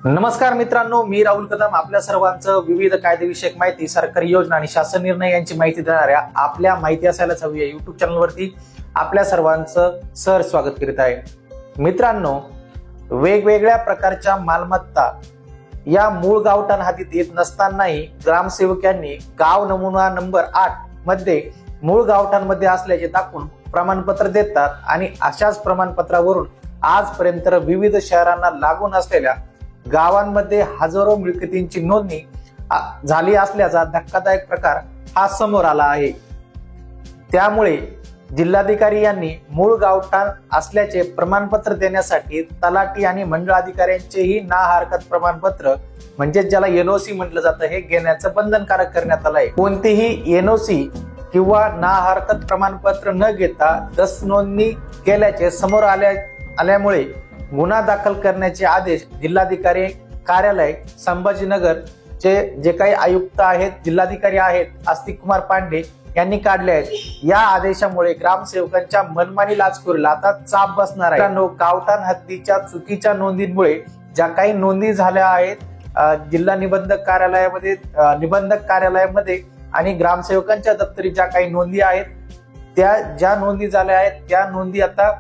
नमस्कार मित्रांनो, मी राहुल कदम आपल्या सर्वांचं विविध कायदेविषयक माहिती, सरकारी योजना आणि शासन निर्णय यांची माहिती देणाऱ्या आपल्या माहिती असायलाच हवी या युट्यूब चॅनलवरती आपल्या सर्वांचं सर स्वागत करीत आहे। मित्रांनो, वेगवेगळ्या प्रकारच्या मालमत्ता या मूळ गावठाण हद्दीत येत नसतानाही ग्रामसेवकांनी गाव नमुना नंबर 8 मध्ये मूळ गावठाणमध्ये असल्याचे दाखवून प्रमाणपत्र देतात आणि अशाच प्रमाणपत्रावरून आजपर्यंत विविध शहरांना लागून असलेल्या गावांमध्ये हजारो मिळकतींची नोंदणी झाली असल्याचा धक्कादायक प्रकार हा समोर आला आहे। त्यामुळे जिल्हाधिकारी यांनी मूळ गावठाण असल्याचे प्रमाणपत्र देण्यासाठी तलाठी आणि मंडळ अधिकाऱ्यांचेही ना हरकत प्रमाणपत्र म्हणजे ज्याला एनओसी म्हटलं जातं हे घेण्याचं बंधनकारक करण्यात आलं आहे। कोणतेही एनओसी किंवा ना हरकत प्रमाणपत्र न घेता दस्त नोंदणी केल्याचे समोर आल्यामुळे गुन्हा दाखल करण्याचे आदेश जिल्हाधिकारी कार्यालय संभाजीनगर जे काही आयुक्त आहेत, जिल्हाधिकारी आहेत आस्तिक कुमार पांडे यांनी काढले आहेत। या आदेशामुळे ग्रामसेवकांच्या मनमानी लाचखोरीला आता चाप बसणार आहे। गावठाण हद्दीच्या चुकीच्या नोंदींमुळे ज्या काही नोंदी झाल्या आहेत जिल्हा निबंधक कार्यालयामध्ये आणि ग्रामसेवकांच्या दप्तरी ज्या काही नोंदी आहेत त्या ज्या नोंदी झाल्या आहेत त्या नोंदी आता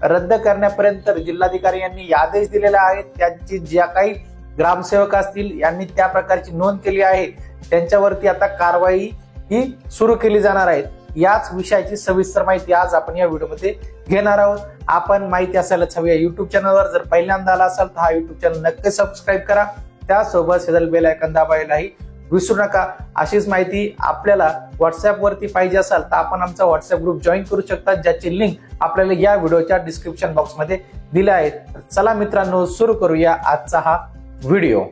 रद्द करण्यापर्यंत जिल्हाधिकारी यांनी आदेश दिलेले आहेत। त्यांची ज्या काही ग्रामसेवक असतील यांनी त्या प्रकारची नोंद केली आहे त्यांच्यावरती आता कारवाई ही सुरू केली जाणार आहे। याच विषयाची सविस्तर माहिती आज आपण या व्हिडिओमध्ये घेणार आहोत। आपण माहिती असायलाच हवी या युट्यूब चॅनलवर जर पहिल्यांदा आला असाल तर हा युट्यूब चॅनल नक्की सबस्क्राईब करा, त्यासोबत शेजारी बेल आयकॉन दाबायलाही विसरू नका। अशीच माहिती आपल्याला व्हॉट्सअप वरती पाहिजे असेल तर आपण आमचा व्हॉट्सअप ग्रुप जॉईन करू शकता, ज्याची लिंक आपल्याला या व्हिडिओच्या डिस्क्रिप्शन बॉक्स मध्ये दिली आहे। चला मित्रांनो, सुरू करूया आजचा हा व्हिडिओ।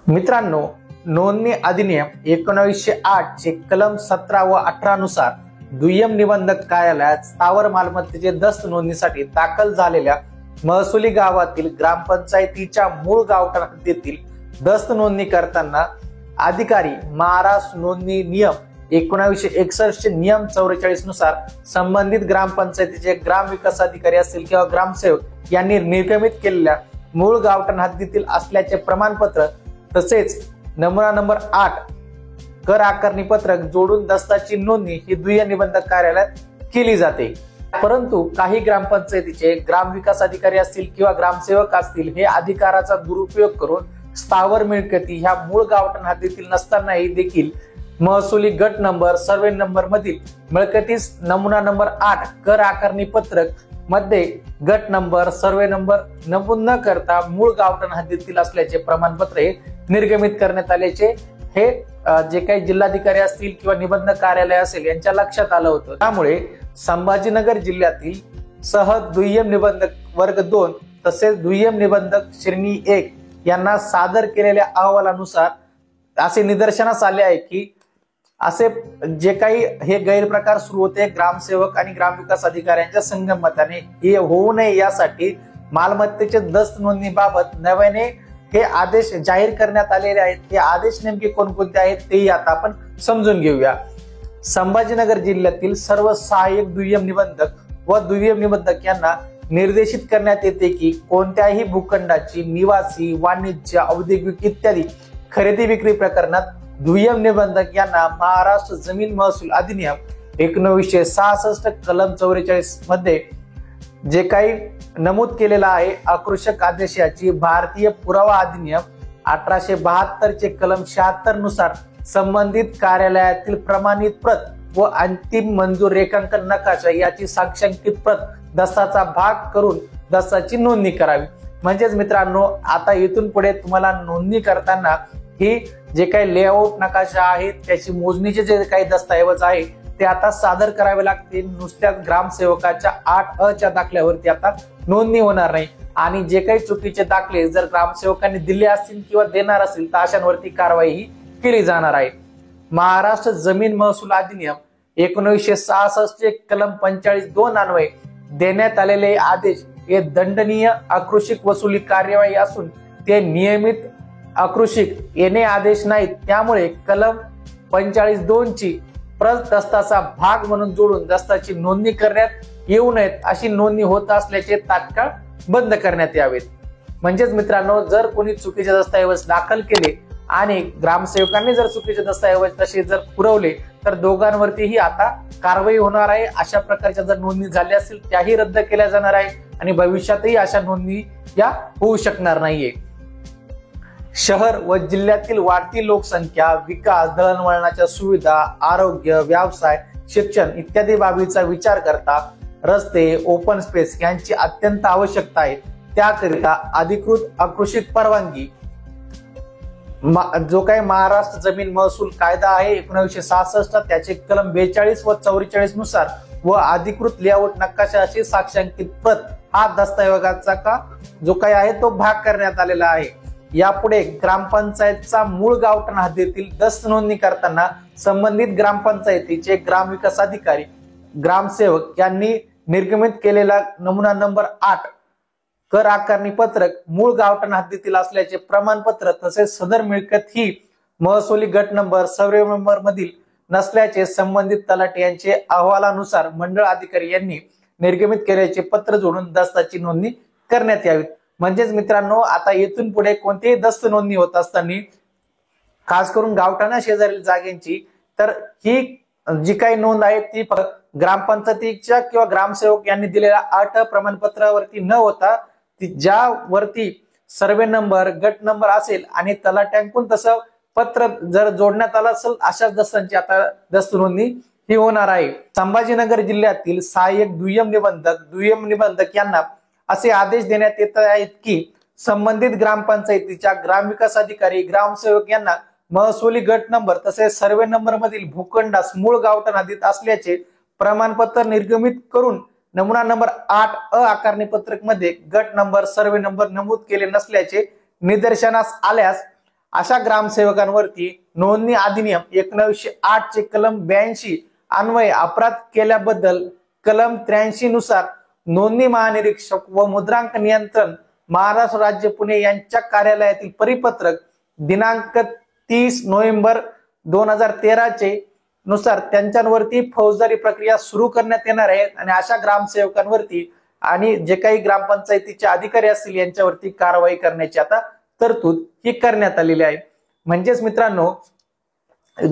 मित्रांनो, नोंदणी अधिनियम 1908 चे कलम 17 व 18 नुसार दुय्यम निबंधक कार्यालयात स्थावर मालमत्तेचे दस्त नोंदणीसाठी दाखल झालेल्या महसुली गावातील ग्रामपंचायतीच्या मूळ गावठाण हद्दीतील दस्त नोंदणी करताना अधिकारी महाराष्ट्र नोंदणी नियम 1961 चे नियम 44 नुसार संबंधित ग्रामपंचायतीचे ग्राम विकास अधिकारी असतील किंवा ग्रामसेवक यांनी निर्गमित केलेल्या मूळ गावठाण हद्दीतील असल्याचे प्रमाणपत्र तसेच नमुना नंबर 8 कर आकारणी पत्रक जोडून दस्ताची नोंदणी ही दुय्यम निबंधक कार्यालयात केली जाते। परंतु काही ग्रामपंचायतीचे ग्राम विकास अधिकारी असतील किंवा ग्रामसेवक असतील हे अधिकाराचा दुरुपयोग करून स्थावर मिळकती ह्या मूळ गावठाण हद्दीतील नसतानाही देखील महसुली गट नंबर सर्वे नंबर मधील मिळकतीस नमुना नंबर 8 कर आकारणी पत्रक मध्ये गट नंबर सर्वे नंबर नमूद न करता मूळ गावठाण हद्दीतील असल्याचे प्रमाणपत्र हे निर्गमित करण्यात आल्याचे हे जे काही जिल्हाधिकारी असतील किंवा निबंधक कार्यालय असेल यांच्या लक्षात आलं होतं। त्यामुळे संभाजीनगर जिल्ह्यातील सह दुय्यम निबंधक वर्ग 2 तसेच दुय्यम निबंधक श्रेणी 1 यांना सादर केलेल्या अहवालानुसार असे निदर्शनास आले आहे की असे जे काही हे गैरप्रकार सुरू होते ग्रामसेवक आणि ग्रामविकास अधिकाऱ्यांच्या संगनमताने हे होऊ नये यासाठी मालमत्तेचे दस्त नोंदणीबाबत नव्याने हे आदेश जाहीर करण्यात आलेले आहेत। हे आदेश नेमके कोणकोणते आहेत तेही आता आपण समजून घेऊया। संभाजीनगर जिल्ह्यातील सर्व सहाय्यक दुय्यम निबंधक व दुय्यम निबंधक यांना निर्देशित करण्यात येते की कोणत्याही भूखंडाची निवासी वाणिज्य औद्योगिक इत्यादी खरेदी विक्री प्रकरणात दुय्यम निबंधक यांना महाराष्ट्र जमीन महसूल अधिनियम 1966 कलम 44 मध्ये जे काही नमूद केलेला आहे आकृषक आदेशाची भारतीय पुरावा अधिनियम 1872 चे कलम 76 नुसार संबंधित कार्यालयातील प्रमाणित प्रत व अंतिम मंजूर रेखांकन नकाशा याची साक्षांकित प्रत दस्ताचा भाग करून दस्ताची नोंदणी करावी। म्हणजेच मित्रांनो, आता इथून पुढे तुम्हाला नोंदणी करताना ही जे काही लेआउट नकाशा आहे त्याची मोजणीचे जे काही दस्तऐवज आहे ते आता सादर करावे लागतील। नुसत्या ग्रामसेवकाच्या 8 च्या दाखल्यावरती आता नोंदणी होणार नाही आणि जे काही चुकीचे दाखले जर ग्रामसेवकांनी दिले असतील किंवा देणार असतील तर अशांवरती कारवाई ही केली जाणार आहे। महाराष्ट्र जमीन महसूल अधिनियम 1966 चे कलम 45(2) अन्वये देण्यात आलेले आदेश हे दंडनीय आकृषिक वसुली कार्यवाही असून ते नियमित आकृषिक येणे आदेश नाहीत। त्यामुळे कलम 45(2) ची प्रत दस्ताचा भाग म्हणून जोडून दस्ताची नोंदणी करण्यात येऊ नयेत अशी नोंदणी होत असल्याचे तात्काळ बंद करण्यात यावेत. म्हणजेच मित्रांनो, जर कोणी चुकीचे दस्तऐवज दाखल केले आणि ग्रामसेवकांनी जर चुकीचे दस्तऐवज तसे जर पुरवले तर दोघांवरतीही आता कारवाई होणार आहे. अशा प्रकारच्या जर नोंदणी झाल्या असतील त्याही रद्द केल्या जाणार आहे आणि भविष्यातही अशा नोंदणी या होऊ शकणार नाहीये. शहर व जिल्ह्यातील वाढती लोकसंख्या, विकास, दळणवळणाच्या सुविधा, आरोग्य, व्यवसाय, शिक्षण इत्यादी बाबीचा विचार करता रस्ते, ओपन स्पेस यांची अत्यंत आवश्यकता आहे. त्याकरिता अधिकृत अकृषित परवानगी जो काही महाराष्ट्र जमीन महसूल कायदा आहे 1966 त्याचे कलम 42 व 44 नुसार व अधिकृत लेआउट नकाशाशी साक्षांकित प्रत हा दस्तऐवजाचा का जो काही आहे तो भाग करण्यात आलेला आहे. यापुढे ग्रामपंचायतचा मूळ गावठाण हद्दीतील दस्त नोंदणी करताना संबंधित ग्रामपंचायतीचे ग्रामविकास अधिकारी, ग्रामसेवक यांनी निर्गमित केलेला नमुना नंबर 8 कर आकारणी पत्रक, मूळ गावठाण हद्दीतील असल्याचे प्रमाणपत्र तसेच सदर मिळकत ही महसुली गट नंबर, सर्वे नंबर मधील नसल्याचे संबंधित तलाठी यांचे अहवालानुसार मंडळ अधिकारी यांनी निर्गमित केल्याचे पत्र जोडून दस्ताची नोंदणी करण्यात यावी. म्हणजेच मित्रांनो, आता येथून पुढे कोणतीही दस्त नोंदणी होत असताना खास करून गावठाणा शेजारील जागेची तर ही जी काही नोंद आहे ती ग्रामपंचायतीच्या किंवा ग्रामसेवक यांनी दिलेल्या 8 प्रमाणपत्रावरती न होता ज्यावरती सर्वे नंबर, गट नंबर असेल आणि तलाट्यांकडून तसं पत्र जर जोडण्यात आलं असेल अशाच दस्तांची आता दस्त नोंदणी ही होणार आहे. संभाजीनगर जिल्ह्यातील सहाय्यक दुय्यम निबंधक यांना असे आदेश देण्यात येत आहेत की संबंधित ग्रामपंचायतीच्या ग्रामविकास अधिकारी, ग्रामसेवक यांना महसुली गट नंबर तसेच सर्वे नंबर मधील भूखंडास मूळ गावठाण हद्दीत असल्याचे प्रमाणपत्र निर्गमित करून नमुना नंबर 8 आकारणी पत्रक मध्ये गट नंबर, सर्वे नंबर नमूद केले नसल्याचे निदर्शनास आल्यास अशा ग्रामसेवकांवरती नोंदणी अधिनियम 1908 चे कलम 82 अन्वये अपराध केल्याबद्दल कलम 83 नुसार नोंदणी महानिरीक्षक व मुद्रांक नियंत्रण महाराष्ट्र राज्य पुणे यांच्या कार्यालयातील परिपत्रक दिनांक 30 नोव्हेंबर 2013 चे नुसार त्यांच्यावरती फौजदारी प्रक्रिया सुरू करण्यात येणार आहे आणि अशा ग्रामसेवकांवरती आणि जे काही ग्रामपंचायतीचे अधिकारी असतील यांच्यावरती कारवाई करण्याची आता तरतूद ही करण्यात आलेली आहे. म्हणजेच मित्रांनो,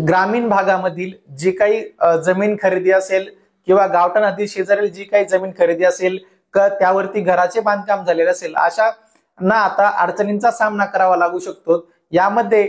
ग्रामीण भागामधील जी काही जमीन खरेदी असेल किंवा गावठाण हद्दी शेजारील जी काही जमीन खरेदी असेल त्यावरती घराचे बांधकाम झालेले असेल अशांना आता अडचणींचा सामना करावा लागू शकतो. यामध्ये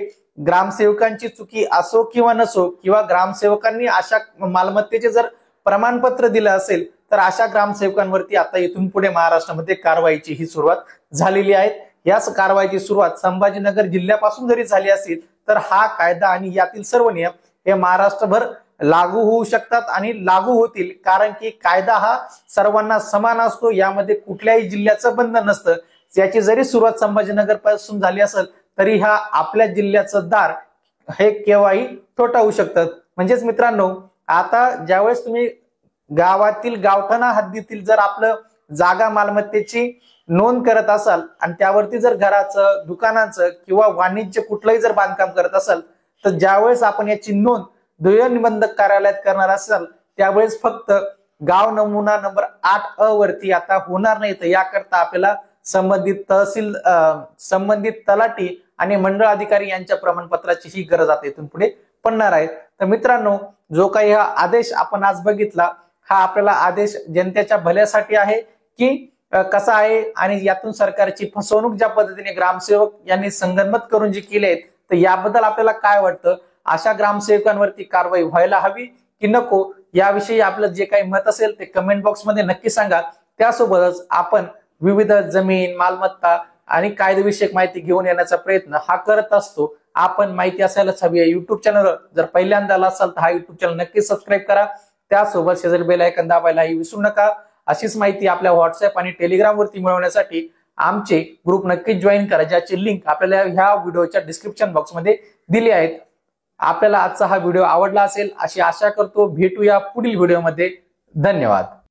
ग्रामसेवकांची चुकी असो किंवा नसो किंवा ग्रामसेवकांनी अशा मालमत्तेचे जर प्रमाणपत्र दिलं असेल तर अशा ग्रामसेवकांवरती आता इथून पुढे महाराष्ट्रामध्ये कारवाईची ही सुरुवात झालेली आहे. याच कारवाईची सुरुवात संभाजीनगर जिल्ह्यापासून जरी झाली असेल तर हा कायदा आणि यातील सर्व नियम हे महाराष्ट्रभर लागू होऊ शकतात आणि लागू होतील, कारण की कायदा हा सर्वांना समान असतो. यामध्ये कुठल्याही जिल्ह्याचं बंधन नसतं. याची जरी सुरुवात संभाजीनगर पासून झाली असेल तरी हा आपल्या जिल्ह्याचं दार हे केव्हाही ठोठावू शकतात. म्हणजेच मित्रांनो, आता ज्यावेळेस तुम्ही गावातील गावठाणा हद्दीतील जर आपलं जागा मालमत्तेची नोंद करत असाल आणि त्यावरती जर घराचं, दुकानाचं किंवा वाणिज्य कुठलंही जर बांधकाम करत असाल तर ज्यावेळेस आपण याची नोंद दुय्यम निबंधक कार्यालयात करणार असाल त्यावेळेस फक्त गाव नमुना नंबर 8 वरती आता होणार नाही. तर याकरता आपल्याला संबंधित तलाठी आणि मंडळ अधिकारी यांच्या प्रमाणपत्राची ही गरज आता इथून पुढे पडणार आहे. तर मित्रांनो, जो काही हा आदेश आपण आज बघितला हा आपल्याला आदेश जनतेच्या भल्यासाठी आहे की कसा आहे आणि यातून सरकारची फसवणूक ज्या पद्धतीने ग्रामसेवक यांनी संगनमत करून जी केली आहे तर याबद्दल आपल्याला काय वाटतं? अशा ग्रामसेवकांवरती कारवाई व्हायला हवी की नको याविषयी आपलं जे काही मत असेल ते कमेंट बॉक्स मध्ये नक्की सांगा. त्यासोबतच आपण विविध जमीन, मालमत्ता आणि कायदेविषयक माहिती घेऊन येण्याचा प्रयत्न हा करत असतो. आपण माहिती असायलाच हवी आहे. युट्यूब चॅनलवर जर पहिल्यांदा आला असाल तर हा युट्यूब चॅनल नक्की सबस्क्राईब करा. त्यासोबत शेजारी बेल आयकॉन दाबायलाही विसरू नका. अशीच माहिती आपल्या व्हॉट्सअप आणि टेलिग्राम वरती मिळवण्यासाठी आमचे ग्रुप नक्की जॉईन करा, ज्याची लिंक आपल्याला ह्या व्हिडिओच्या डिस्क्रिप्शन बॉक्स मध्ये दिली आहे. आपल्याला आजचा हा व्हिडिओ आवडला असेल अशी आशा करतो. भेटूया पुढील व्हिडिओमध्ये. धन्यवाद.